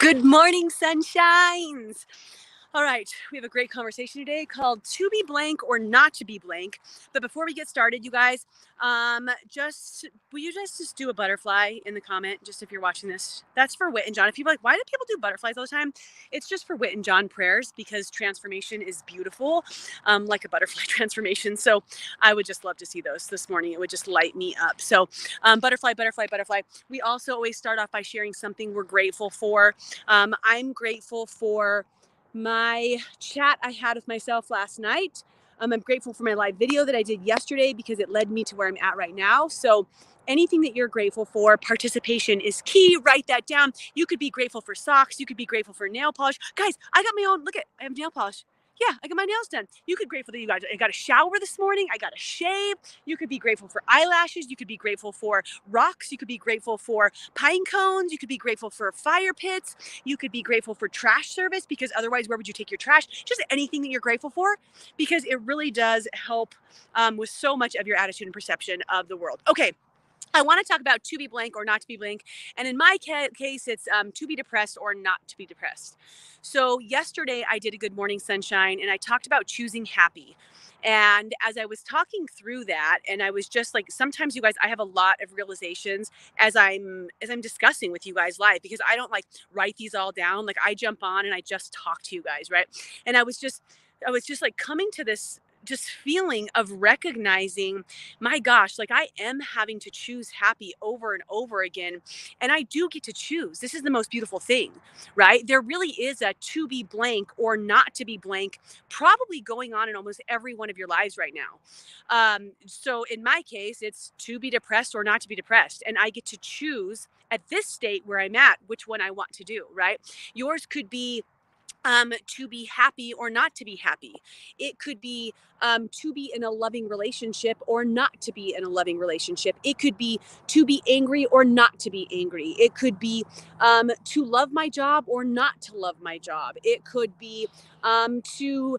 Good morning, sunshines. All right, we have a great conversation today called "To Be Blank or Not to Be Blank." But before we get started, you guys, just will you just do a butterfly in the comment? Just if you're watching this, that's for Whit and John. If people are like, why do people do butterflies all the time? It's just for Whit and John prayers because transformation is beautiful, like a butterfly transformation. So I would just love to see those this morning. It would just light me up. So butterfly, butterfly, butterfly. We also always start off by sharing something we're grateful for. I'm grateful for my chat I had with myself last night. I'm grateful for my live video that I did yesterday because it led me to where I'm at right now. So anything that you're grateful for, participation is key. Write that down. You could be grateful for socks. You could be grateful for nail polish. Guys, I got my own, look at, I have nail polish. Yeah, I got my nails done. You could be grateful that you guys, I got a shower this morning. I got a shave. You could be grateful for eyelashes. You could be grateful for rocks. You could be grateful for pine cones. You could be grateful for fire pits. You could be grateful for trash service because otherwise, where would you take your trash? Just anything that you're grateful for because it really does help with so much of your attitude and perception of the world. Okay. I want to talk about to be blank or not to be blank. And in my case, it's to be depressed or not to be depressed. So yesterday I did a Good Morning Sunshine and I talked about choosing happy. And as I was talking through that, and I was just like, sometimes you guys, I have a lot of realizations as I'm discussing with you guys live because I don't like write these all down. Like I jump on and I just talk to you guys, right? And I was just like coming to this just feeling of recognizing my gosh, like I am having to choose happy over and over again. And I do get to choose. This is the most beautiful thing, right? There really is a to be blank or not to be blank, probably going on in almost every one of your lives right now. So in my case, it's to be depressed or not to be depressed. And I get to choose at this state where I'm at, which one I want to do, right? Yours could be to be happy or not to be happy. It could be to be in a loving relationship or not to be in a loving relationship. It could be to be angry or not to be angry. It could be to love my job or not to love my job. It could be to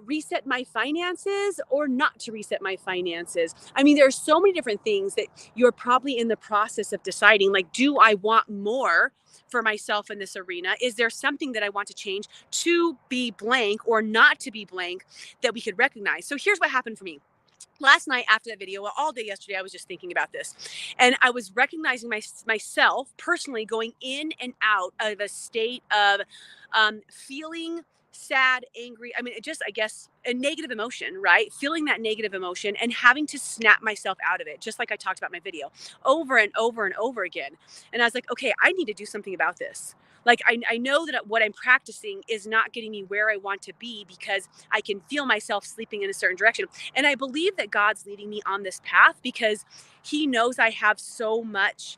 reset my finances or not to reset my finances. I mean, there are so many different things that you're probably in the process of deciding like, do I want more for myself in this arena? Is there something that I want to change to be blank or not to be blank that we could recognize? So here's what happened for me. Last night after that video, well, all day yesterday, I was just thinking about this. And I was recognizing myself personally going in and out of a state of feeling sad, angry. I mean, it just, I guess, a negative emotion, right? Feeling that negative emotion and having to snap myself out of it, just like I talked about in my video, over and over and over again. And I was like, okay, I need to do something about this. Like, I know that what I'm practicing is not getting me where I want to be because I can feel myself sleeping in a certain direction. And I believe that God's leading me on this path because He knows I have so much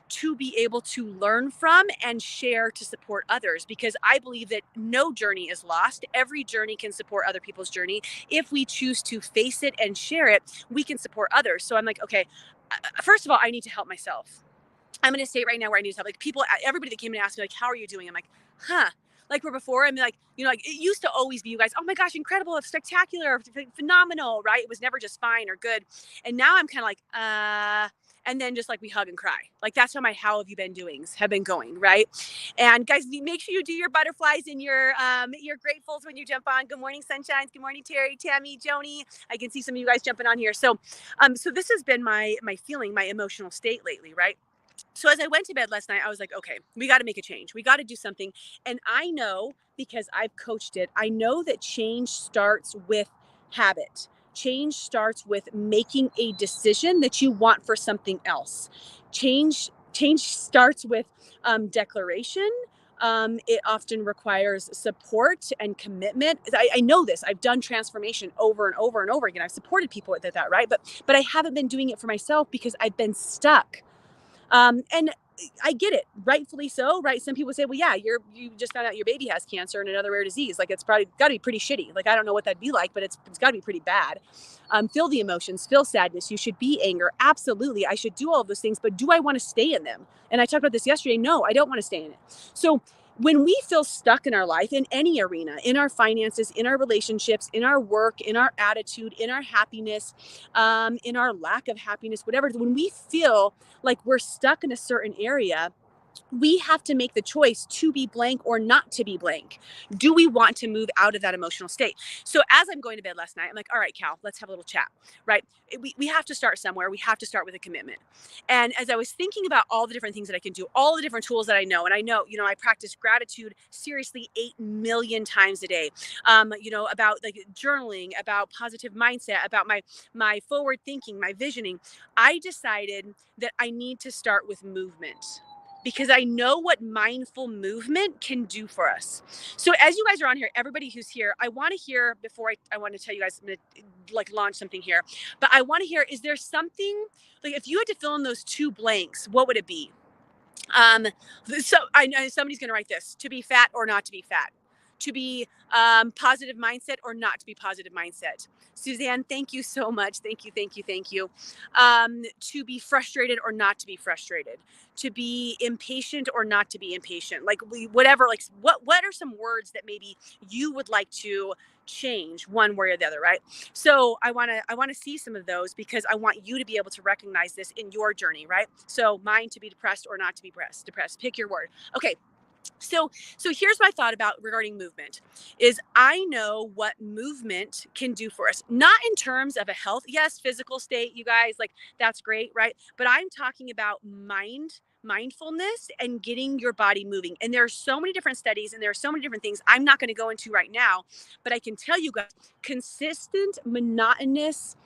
to be able to learn from and share to support others because I believe that no journey is lost. Every journey can support other people's journey. If we choose to face it and share it, we can support others. So I'm like, okay, first of all, I need to help myself. I'm going to say right now where I need to help. Like people, everybody that came and asked me, like, how are you doing? I'm like, huh. Like where before, I'm like, like it used to always be you guys, oh my gosh, incredible, spectacular, phenomenal, right? It was never just fine or good. And now I'm kind of like, and then just like we hug and cry. Like that's how my how have you been doings have been going, right? And guys, make sure you do your butterflies and your gratefuls when you jump on. Good morning, sunshines. Good morning, Terry, Tammy, Joni. I can see some of you guys jumping on here. So this has been my feeling, my emotional state lately, right? So as I went to bed last night, I was like, okay, we got to make a change. We got to do something. And I know because I've coached it, I know that change starts with habit. Change starts with making a decision that you want for something else. Change starts with declaration. It often requires support and commitment. I know this. I've done transformation over and over and over again. I've supported people with that, right? But I haven't been doing it for myself because I've been stuck. And I get it, rightfully so, right? Some people say, well, yeah, you just found out your baby has cancer and another rare disease. Like it's probably got to be pretty shitty. Like I don't know what that'd be like, but it's got to be pretty bad. Feel the emotions, feel sadness. You should be anger. Absolutely, I should do all of those things. But do I want to stay in them? And I talked about this yesterday. No, I don't want to stay in it. So when we feel stuck in our life, in any arena, in our finances, in our relationships, in our work, in our attitude, in our happiness, in our lack of happiness, whatever, when we feel like we're stuck in a certain area, we have to make the choice to be blank or not to be blank. Do we want to move out of that emotional state? So as I'm going to bed last night, I'm like, all right, Cal, let's have a little chat, right? We have to start somewhere. We have to start with a commitment. And as I was thinking about all the different things that I can do, all the different tools that I know, and I know, I practice gratitude seriously 8 million times a day, about like journaling, about positive mindset, about my forward thinking, my visioning, I decided that I need to start with movement because I know what mindful movement can do for us. So as you guys are on here, everybody who's here, I want to hear before I want to tell you guys, I'm going to like launch something here, but I want to hear, is there something like if you had to fill in those two blanks, what would it be? So I know somebody's going to write this: to be fat or not to be fat, to be positive mindset or not to be positive mindset. Suzanne, thank you so much. Thank you, thank you, thank you. To be frustrated or not to be frustrated, to be impatient or not to be impatient. Like whatever, like what are some words that maybe you would like to change one way or the other, right? So I want to see some of those because I want you to be able to recognize this in your journey, right? So mine, to be depressed or not to be depressed, pick your word. Okay. So here's my thought about regarding movement is I know what movement can do for us, not in terms of a health, yes, physical state, you guys, like that's great, right? But I'm talking about mindfulness and getting your body moving. And there are so many different studies and there are so many different things I'm not going to go into right now, but I can tell you guys, consistent, monotonous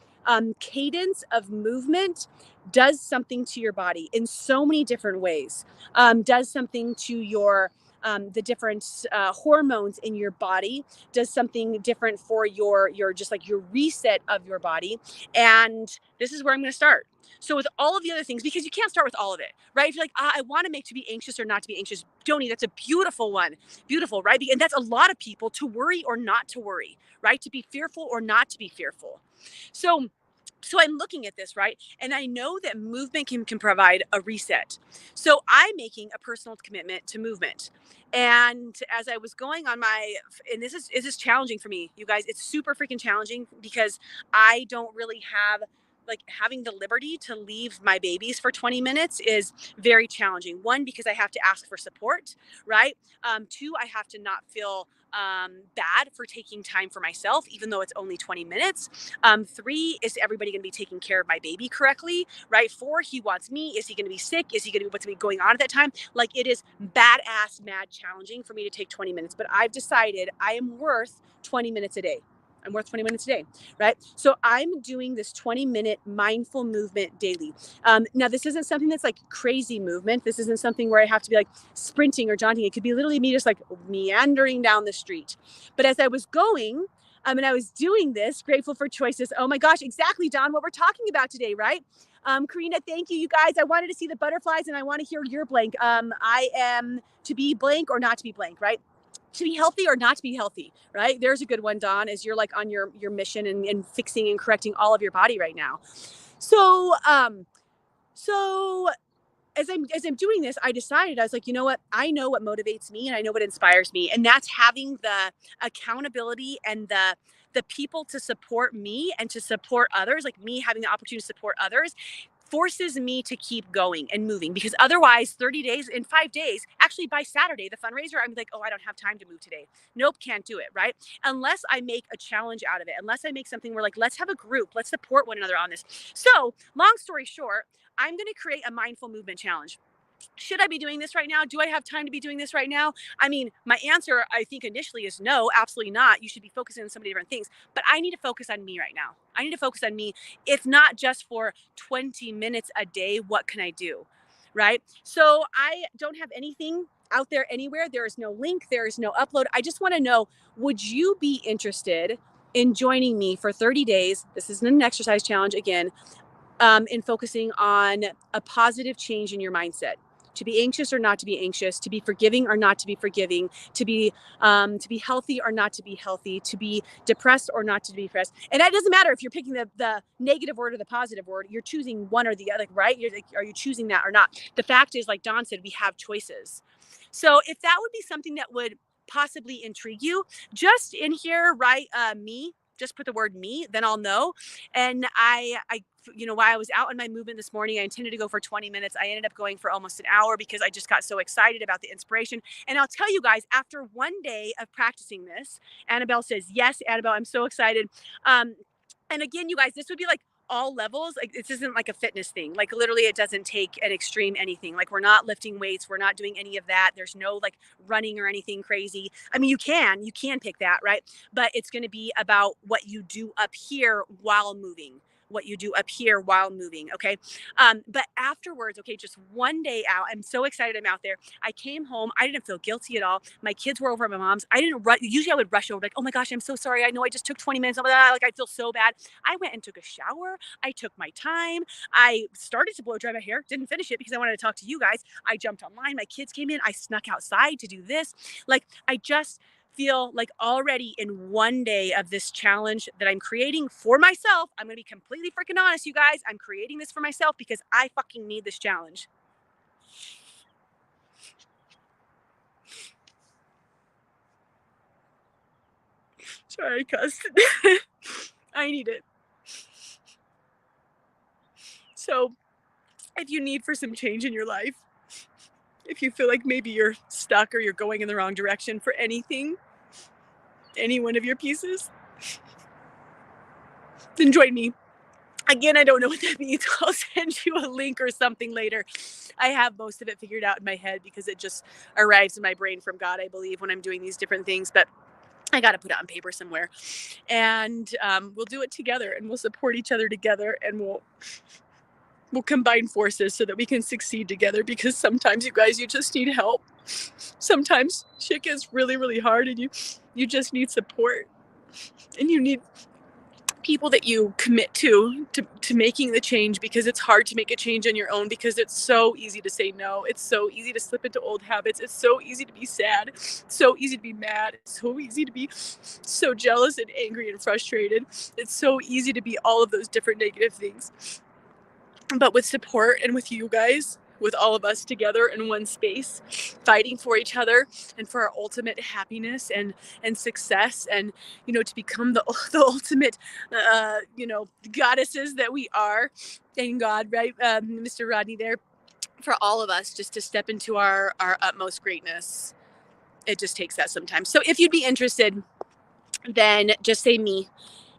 cadence of movement does something to your body in so many different ways. Does something to your the different hormones in your body, does something different for your just like your reset of your body. And this is where I'm going to start. So with all of the other things, because you can't start with all of it, right? If you're like, I want to make to be anxious or not to be anxious, Joni, that's a beautiful one. Beautiful, right? And that's a lot of people, to worry or not to worry, right? To be fearful or not to be fearful. So I'm looking at this, right? And I know that movement can provide a reset. So I'm making a personal commitment to movement. And as I was going on and this is challenging for me, you guys, it's super freaking challenging because I don't really have like having the liberty to leave my babies for 20 minutes is very challenging. One, because I have to ask for support, right? Two, I have to not feel bad for taking time for myself, even though it's only 20 minutes. Three, is everybody going to be taking care of my baby correctly, right? Four, he wants me. Is he going to be sick? Is he going to be what's going on at that time? Like it is badass mad challenging for me to take 20 minutes, but I've decided I am worth 20 minutes a day. I'm worth 20 minutes a day, right? So I'm doing this 20-minute mindful movement daily. Now, this isn't something that's like crazy movement. This isn't something where I have to be like sprinting or jaunting. It could be literally me just like meandering down the street. But as I was going, and I was doing this, grateful for choices. Oh my gosh, exactly, Don, what we're talking about today, right? Karina, thank you, you guys. I wanted to see the butterflies and I want to hear your blank. I am to be blank or not to be blank, right? To be healthy or not to be healthy, right? There's a good one, Dawn, as you're like on your mission and fixing and correcting all of your body right now. So as I'm doing this, I decided, I was like, you know what? I know what motivates me and I know what inspires me. And that's having the accountability and the people to support me and to support others, like me having the opportunity to support others, forces me to keep going and moving, because otherwise 30 days in 5 days, actually by Saturday, the fundraiser, I'm like, oh, I don't have time to move today. Nope, can't do it, right? Unless I make a challenge out of it, unless I make something where like, let's have a group, let's support one another on this. So long story short, I'm going to create a mindful movement challenge. Should I be doing this right now? Do I have time to be doing this right now? I mean, my answer, I think initially is no, absolutely not. You should be focusing on so many different things, but I need to focus on me right now. I need to focus on me. If not just for 20 minutes a day, what can I do? Right? So I don't have anything out there anywhere. There is no link. There is no upload. I just want to know, would you be interested in joining me for 30 days? This isn't an exercise challenge again, in focusing on a positive change in your mindset. To be anxious or not to be anxious, to be forgiving or not to be forgiving, to be healthy or not to be healthy, to be depressed or not to be depressed. And that doesn't matter if you're picking the negative word or the positive word. You're choosing one or the other, right? You're like, are you choosing that or not? The fact is, like Dawn said, we have choices. So if that would be something that would possibly intrigue you, just in here, write me just put the word me, then I'll know. And while I was out on my movement this morning, I intended to go for 20 minutes. I ended up going for almost an hour because I just got so excited about the inspiration. And I'll tell you guys, after one day of practicing this, Annabelle says, yes, Annabelle, I'm so excited. And again, you guys, this would be like all levels. Like, this isn't like a fitness thing. Like, literally, it doesn't take an extreme anything. Like, we're not lifting weights, we're not doing any of that. There's no like running or anything crazy. I mean, you can pick that, right? But it's going to be about what you do up here while moving. Okay. But afterwards, okay, just one day out, I'm so excited. I'm out there. I came home. I didn't feel guilty at all. My kids were over at my mom's. I didn't rush. Usually I would rush over, like, oh my gosh, I'm so sorry. I know I just took 20 minutes. Like, I feel so bad. I went and took a shower. I took my time. I started to blow dry my hair. Didn't finish it because I wanted to talk to you guys. I jumped online. My kids came in. I snuck outside to do this. Like, I just feel like already in one day of this challenge that I'm creating for myself, I'm going to be completely freaking honest, you guys. I'm creating this for myself because I fucking need this challenge. Sorry, I cussed. I need it. So if you need for some change in your life, if you feel like maybe you're stuck or you're going in the wrong direction for anything, any one of your pieces, then join me. Again, I don't know what that means. I'll send you a link or something later. I have most of it figured out in my head because it just arrives in my brain from God, I believe, when I'm doing these different things. But I got to put it on paper somewhere. And we'll do it together, and we'll support each other together, and we'll combine forces so that we can succeed together, because sometimes, you guys, you just need help. Sometimes shit gets really, really hard, and you just need support, and you need people that you commit to making the change, because it's hard to make a change on your own, because it's so easy to say no. It's so easy to slip into old habits. It's so easy to be sad. It's so easy to be mad. It's so easy to be so jealous and angry and frustrated. It's so easy to be all of those different negative things. But with support and with you guys, with all of us together in one space, fighting for each other and for our ultimate happiness and success, and to become the ultimate goddesses that we are. Thank God, right, Mr. Rodney, there, for all of us just to step into our utmost greatness. It just takes that sometimes. So if you'd be interested, then just say me.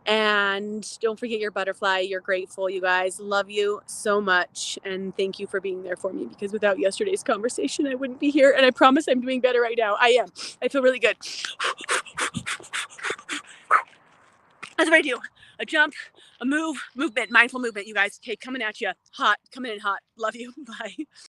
And don't forget your butterfly. You're grateful, you guys. Love you so much. And thank you for being there for me, because without yesterday's conversation, I wouldn't be here. And I promise I'm doing better right now. I am. I feel really good. That's what I do. A jump, a movement, mindful movement, you guys. Okay, coming at you. Hot. Coming in hot. Love you. Bye.